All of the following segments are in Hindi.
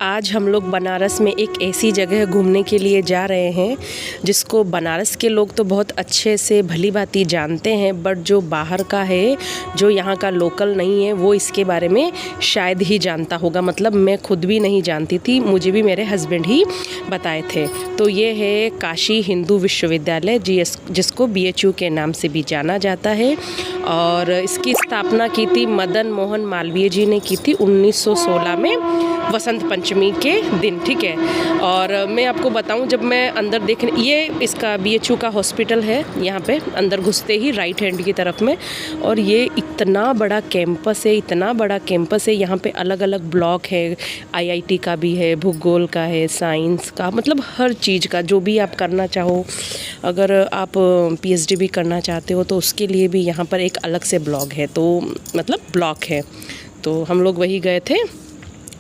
आज हम लोग बनारस में एक ऐसी जगह घूमने के लिए जा रहे हैं जिसको बनारस के लोग तो बहुत अच्छे से भली भांति जानते हैं, बट जो बाहर का है, जो यहाँ का लोकल नहीं है, वो इसके बारे में शायद ही जानता होगा। मतलब मैं खुद भी नहीं जानती थी, मुझे भी मेरे हस्बैंड ही बताए थे। तो ये है काशी हिंदू विश्वविद्यालय, जिसको BHU के नाम से भी जाना जाता है। और इसकी स्थापना की थी मदन मोहन मालवीय जी ने की थी 1916 में वसंत पंचमी के दिन, ठीक है। और मैं आपको बताऊं, जब मैं अंदर देखने, ये इसका BHU का हॉस्पिटल है, यहाँ पे अंदर घुसते ही राइट हैंड की तरफ में। और ये इतना बड़ा कैंपस है, इतना बड़ा कैंपस है। यहाँ पे अलग अलग ब्लॉक है, IIT का भी है, भूगोल का है, साइंस का, मतलब हर चीज़ का, जो भी आप करना चाहो। अगर आप PhD भी करना चाहते हो तो उसके लिए भी यहाँ पर एक अलग से ब्लॉक है, तो मतलब ब्लॉक है। तो हम लोग वही गए थे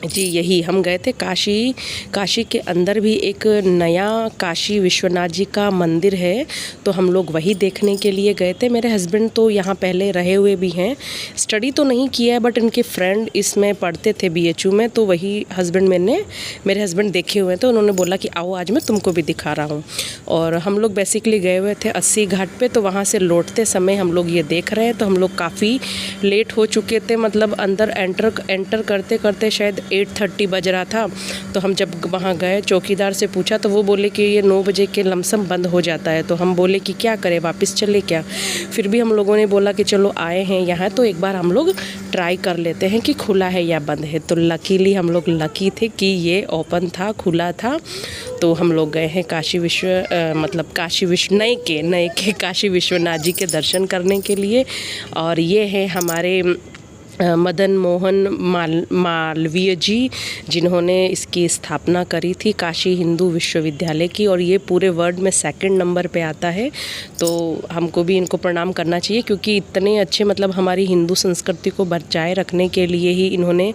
जी, यही हम गए थे काशी के अंदर भी एक नया काशी विश्वनाथ जी का मंदिर है, तो हम लोग वही देखने के लिए गए थे। मेरे हस्बैंड तो यहाँ पहले रहे हुए भी हैं, स्टडी तो नहीं किया है, बट इनके फ्रेंड इसमें पढ़ते थे BHU में, तो वही मेरे हस्बैंड देखे हुए थे। उन्होंने बोला कि आओ आज मैं तुमको भी दिखा रहा हूँ। और हम लोग बेसिकली गए हुए थे 80 घाट पे, तो वहाँ से लौटते समय हम लोग ये देख रहे हैं। तो हम लोग काफ़ी लेट हो चुके थे, मतलब अंदर एंटर करते करते शायद 8:30 बज रहा था। तो हम जब वहाँ गए, चौकीदार से पूछा तो वो बोले कि ये 9 बजे के लमसम बंद हो जाता है। तो हम बोले कि क्या करें, वापस चले क्या। फिर भी हम लोगों ने बोला कि चलो आए हैं यहाँ, तो एक बार हम लोग ट्राई कर लेते हैं कि खुला है या बंद है। तो लकीली हम लोग लकी थे कि ये ओपन था, खुला था। तो हम लोग गए हैं काशी विश्वनाथ जी के दर्शन करने के लिए। और ये है हमारे मदन मोहन मालवीय जी, जिन्होंने इसकी स्थापना करी थी काशी हिंदू विश्वविद्यालय की। और ये पूरे वर्ल्ड में 2nd नंबर पे आता है। तो हमको भी इनको प्रणाम करना चाहिए, क्योंकि इतने अच्छे, मतलब हमारी हिंदू संस्कृति को बचाए रखने के लिए ही इन्होंने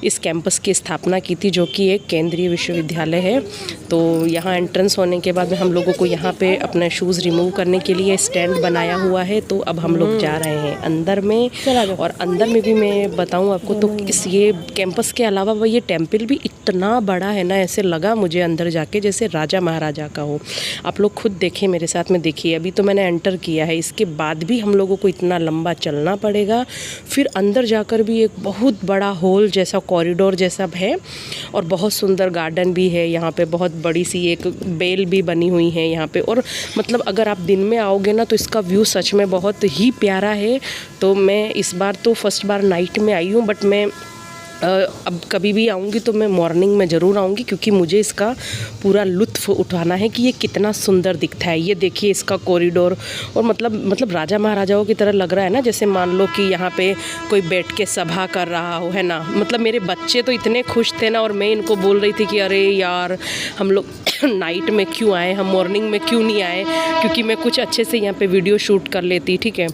इस कैंपस की स्थापना की थी, जो कि एक केंद्रीय विश्वविद्यालय है। तो यहाँ एंट्रेंस होने के बाद में हम लोगों को यहाँ पे अपने शूज़ रिमूव करने के लिए स्टैंड बनाया हुआ है। तो अब हम लोग जा रहे हैं अंदर में। और अंदर में भी मैं बताऊं आपको, तो ये कैंपस के अलावा वो ये टेम्पल भी इतना बड़ा है ना, ऐसे लगा मुझे अंदर जाके जैसे राजा महाराजा का हो। आप लोग खुद देखें, मेरे साथ में देखिए। अभी तो मैंने एंटर किया है, इसके बाद भी हम लोगों को इतना लंबा चलना पड़ेगा। फिर अंदर जाकर भी एक बहुत बड़ा हॉल जैसा, कॉरिडोर जैसा है। और बहुत सुंदर गार्डन भी है यहाँ पे, बहुत बड़ी सी एक बेल भी बनी हुई है यहाँ पे। और मतलब अगर आप दिन में आओगे ना, तो इसका व्यू सच में बहुत ही प्यारा है। तो मैं इस बार तो फर्स्ट बार नाइट में आई हूँ, बट मैं अब कभी भी आऊँगी तो मैं मॉर्निंग में ज़रूर आऊँगी, क्योंकि मुझे इसका पूरा लुत्फ़ उठाना है कि ये कितना सुंदर दिखता है। ये देखिए इसका कॉरिडोर, और मतलब राजा महाराजाओं की तरह लग रहा है ना, जैसे मान लो कि यहाँ पे कोई बैठ के सभा कर रहा हो, है ना। मतलब मेरे बच्चे तो इतने खुश थे ना, और मैं इनको बोल रही थी कि अरे यार, हम लोग नाइट में क्यों आए, हम मॉर्निंग में क्यों नहीं आए, क्योंकि मैं कुछ अच्छे से यहाँ पे वीडियो शूट कर लेती, ठीक है।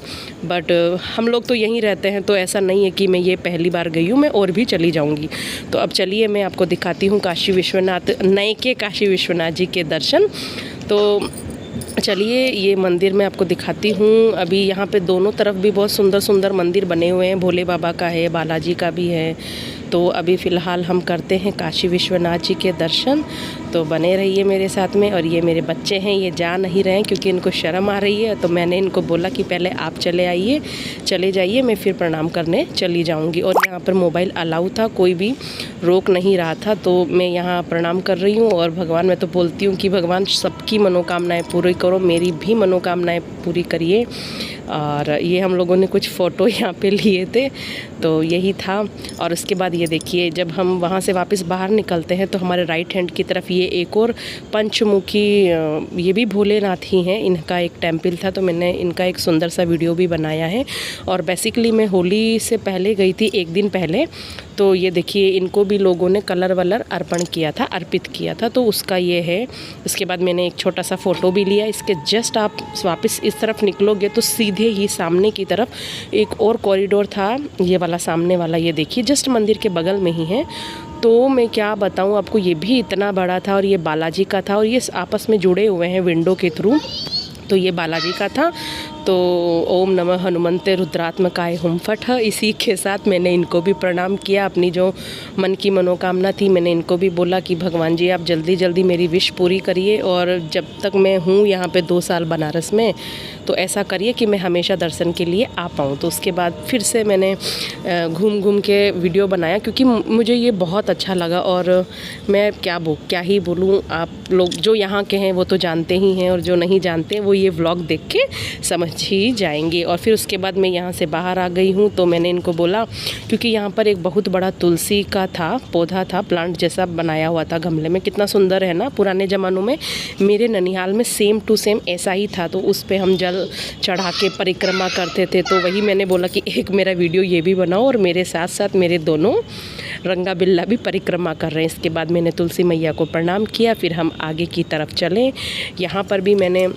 बट हम लोग तो यहीं रहते हैं, तो ऐसा नहीं है कि मैं ये पहली बार गई हूँ, मैं और भी चली जाऊँगी। तो अब चलिए मैं आपको दिखाती हूँ काशी विश्वनाथ जी के दर्शन। तो चलिए ये मंदिर मैं आपको दिखाती हूँ। अभी यहाँ पे दोनों तरफ भी बहुत सुंदर सुंदर मंदिर बने हुए हैं, भोले बाबा का है, बालाजी का भी है। तो अभी फ़िलहाल हम करते हैं काशी विश्वनाथ जी के दर्शन। तो बने रहिए मेरे साथ में। और ये मेरे बच्चे हैं, ये जा नहीं रहे हैं क्योंकि इनको शर्म आ रही है। तो मैंने इनको बोला कि पहले आप चले जाइए, मैं फिर प्रणाम करने चली जाऊंगी। और यहाँ पर मोबाइल अलाउ था, कोई भी रोक नहीं रहा था। तो मैं यहाँ प्रणाम कर रही हूँ। और भगवान, मैं तो बोलती हूँ कि भगवान सबकी मनोकामनाएँ पूरी करो, मेरी भी मनोकामनाएँ पूरी करिए। और ये हम लोगों ने कुछ फ़ोटो यहाँ पे लिए थे, तो यही था। और उसके बाद ये देखिए, जब हम वहाँ से वापस बाहर निकलते हैं तो हमारे राइट हैंड की तरफ ये एक और पंचमुखी, ये भी भोलेनाथ ही हैं, इनका एक टेम्पल था। तो मैंने इनका एक सुंदर सा वीडियो भी बनाया है। और बेसिकली मैं होली से पहले गई थी, एक दिन पहले। तो ये देखिए, इनको भी लोगों ने कलर वलर अर्पित किया था, तो उसका ये है। उसके बाद मैंने एक छोटा सा फ़ोटो भी लिया। इसके जस्ट आप वापस इस तरफ निकलोगे तो सीधे ही सामने की तरफ एक और कॉरिडोर था, ये वाला सामने वाला, ये देखिए जस्ट मंदिर के बगल में ही है। तो मैं क्या बताऊँ आपको, ये भी इतना बड़ा था, और ये बालाजी का था, और ये आपस में जुड़े हुए हैं विंडो के थ्रू। तो ये बालाजी का था। तो ओम नमः हनुमंते रुद्रात्मकाय हुम फट, इसी के साथ मैंने इनको भी प्रणाम किया। अपनी जो मन की मनोकामना थी मैंने इनको भी बोला कि भगवान जी आप जल्दी जल्दी मेरी विश पूरी करिए, और जब तक मैं हूँ यहाँ पे 2 साल बनारस में, तो ऐसा करिए कि मैं हमेशा दर्शन के लिए आ पाऊँ। तो उसके बाद फिर से मैंने घूम घूम के वीडियो बनाया, क्योंकि मुझे ये बहुत अच्छा लगा। और मैं क्या ही बोलूँ, आप लोग जो यहाँ के हैं वो तो जानते ही हैं, और जो नहीं जानते वो ये व्लॉग देख के समझ ही जाएंगे। और फिर उसके बाद मैं यहाँ से बाहर आ गई हूँ, तो मैंने इनको बोला, क्योंकि यहाँ पर एक बहुत बड़ा तुलसी का पौधा था, प्लांट जैसा बनाया हुआ था गमले में, कितना सुंदर है ना। पुराने ज़मानों में मेरे ननिहाल में सेम टू सेम ऐसा ही था, तो उस पर हम जल चढ़ा के परिक्रमा करते थे। तो वही मैंने बोला कि एक मेरा वीडियो ये भी बनाओ, और मेरे साथ साथ मेरे दोनों रंगा बिल्ला भी परिक्रमा कर रहे हैं। इसके बाद मैंने तुलसी मैया को प्रणाम किया, फिर हम आगे की तरफ चले। यहाँ पर भी मैंने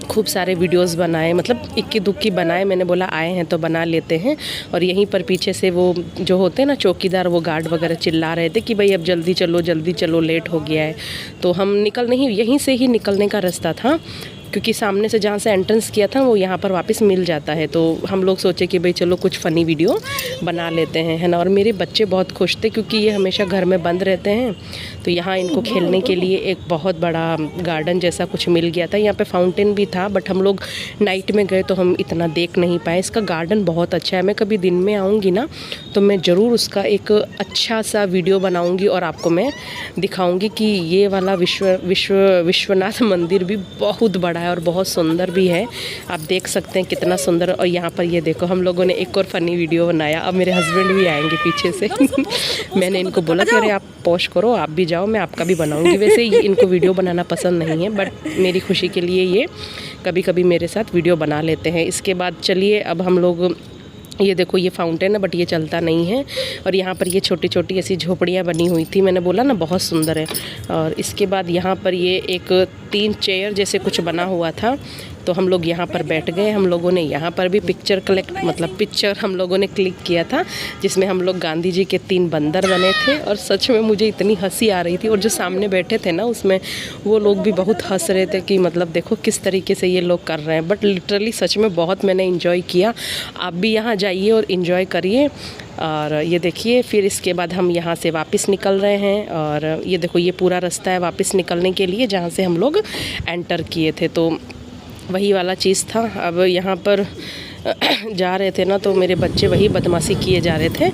खूब सारे वीडियोस बनाए, मतलब इक्की दुक्की बनाए। मैंने बोला आए हैं तो बना लेते हैं। और यहीं पर पीछे से वो जो होते हैं ना चौकीदार, वो गार्ड वगैरह चिल्ला रहे थे कि भाई अब जल्दी चलो लेट हो गया है। तो हम यहीं से ही निकलने का रास्ता था, क्योंकि सामने से जहाँ से एंट्रेंस किया था वो यहाँ पर वापस मिल जाता है। तो हम लोग सोचे कि भाई चलो कुछ फ़नी वीडियो बना लेते हैं, है ना। और मेरे बच्चे बहुत खुश थे, क्योंकि ये हमेशा घर में बंद रहते हैं। तो यहाँ इनको खेलने के लिए एक बहुत बड़ा गार्डन जैसा कुछ मिल गया था। यहाँ पे फाउंटेन भी था, बट हम लोग नाइट में गए तो हम इतना देख नहीं पाए। इसका गार्डन बहुत अच्छा है। मैं कभी दिन में आऊँगी ना तो मैं ज़रूर उसका एक अच्छा सा वीडियो बनाऊँगी, और आपको मैं दिखाऊँगी कि ये वाला विश्वनाथ मंदिर भी बहुत बड़ा है और बहुत सुंदर भी है। आप देख सकते हैं कितना सुंदर। और यहाँ पर ये देखो, हम लोगों ने एक और फ़नी वीडियो बनाया। अब मेरे हस्बैंड भी आएंगे पीछे से। मैंने इनको बोला कि अरे आप पोस्ट करो, आप भी जाओ, मैं आपका भी बनाऊंगी। वैसे इनको वीडियो बनाना पसंद नहीं है, बट मेरी खुशी के लिए ये कभी कभी मेरे साथ वीडियो बना लेते हैं। इसके बाद चलिए अब हम लोग, ये देखो ये फाउंटेन है, बट ये चलता नहीं है। और यहाँ पर ये छोटी छोटी ऐसी झोपड़ियाँ बनी हुई थी, मैंने बोला ना बहुत सुंदर है। और इसके बाद यहाँ पर ये एक 3 चेयर जैसे कुछ बना हुआ था, तो हम लोग यहाँ पर बैठ गए। हम लोगों ने यहाँ पर भी पिक्चर हम लोगों ने क्लिक किया था, जिसमें हम लोग गांधी जी के 3 बंदर बने थे। और सच में मुझे इतनी हंसी आ रही थी, और जो सामने बैठे थे ना उसमें वो लोग भी बहुत हंस रहे थे कि मतलब देखो किस तरीके से ये लोग कर रहे हैं। बट लिटरली सच में बहुत मैंने इन्जॉय किया। आप भी यहाँ जाइए और इन्जॉय करिए। और ये देखिए, फिर इसके बाद हम यहाँ से वापस निकल रहे हैं। और ये देखो ये पूरा रास्ता है वापस निकलने के लिए, जहाँ से हम लोग एंटर किए थे। तो वही वाला चीज़ था। अब यहाँ पर जा रहे थे ना, तो मेरे बच्चे वही बदमाशी किए जा रहे थे,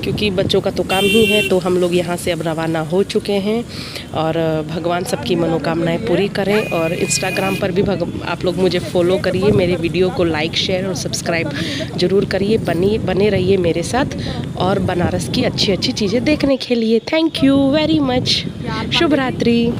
क्योंकि बच्चों का तो काम ही है। तो हम लोग यहाँ से अब रवाना हो चुके हैं, और भगवान सबकी मनोकामनाएं पूरी करें। और इंस्टाग्राम पर भी आप लोग मुझे फॉलो करिए, मेरे वीडियो को लाइक शेयर और सब्सक्राइब ज़रूर करिए। बने रहिए मेरे साथ, और बनारस की अच्छी अच्छी चीज़ें देखने के लिए। Thank you very much. शुभ रात्रि।